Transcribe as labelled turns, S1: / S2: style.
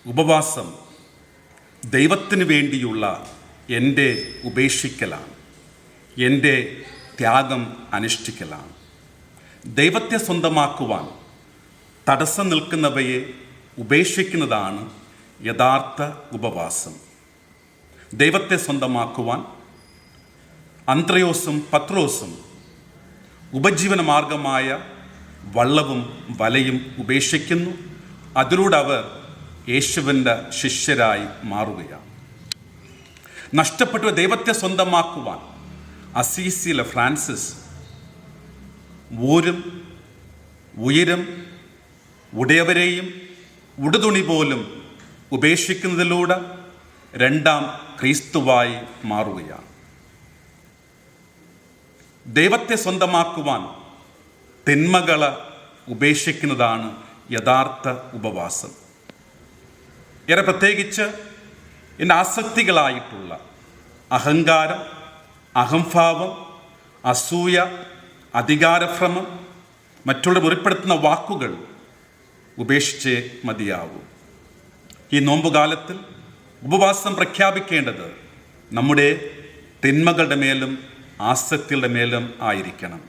S1: ഉപവാസം ദൈവത്തിന് വേണ്ടിയുള്ള എൻ്റെ ഉപേക്ഷിക്കലാണ്, എൻ്റെ ത്യാഗം അനുഷ്ഠിക്കലാണ്. ദൈവത്തെ സ്വന്തമാക്കുവാൻ തടസ്സം നിൽക്കുന്നവയെ ഉപേക്ഷിക്കുന്നതാണ് യഥാർത്ഥ ഉപവാസം. ദൈവത്തെ സ്വന്തമാക്കുവാൻ അന്ത്രയോസും പത്രോസും ഉപജീവന മാർഗമായ വള്ളവും വലയും ഉപേക്ഷിക്കുന്നു. അതിലൂടെ അവർ യേശുവിൻ്റെ ശിഷ്യരായി മാറുകയാണ്. നഷ്ടപ്പെട്ട ദൈവത്തെ സ്വന്തമാക്കുവാൻ അസീസിയിലെ ഫ്രാൻസിസ് ഊരും ഉയരും ഉടയവരെയും ഉടുതുണി പോലും ഉപേക്ഷിക്കുന്നതിലൂടെ രണ്ടാം ക്രിസ്തുവായി മാറുകയാണ്. ദൈവത്തെ സ്വന്തമാക്കുവാൻ തിന്മകളെ ഉപേക്ഷിക്കുന്നതാണ് യഥാർത്ഥ ഉപവാസം. ഏറെ പ്രത്യേകിച്ച് എൻ്റെ ആസക്തികളായിട്ടുള്ള അഹങ്കാരം, അഹംഭാവം, അസൂയ, അധികാരഭ്രമം, മറ്റുള്ളവരെ മുറിപ്പെടുത്തുന്ന വാക്കുകൾ ഉപേക്ഷിച്ചേ മതിയാവൂ. ഈ നോമ്പുകാലത്തിൽ ഉപവാസം പ്രഖ്യാപിക്കേണ്ടത് നമ്മുടെ തിന്മകളുടെ മേലും ആസക്തികളുടെ മേലും ആയിരിക്കണം.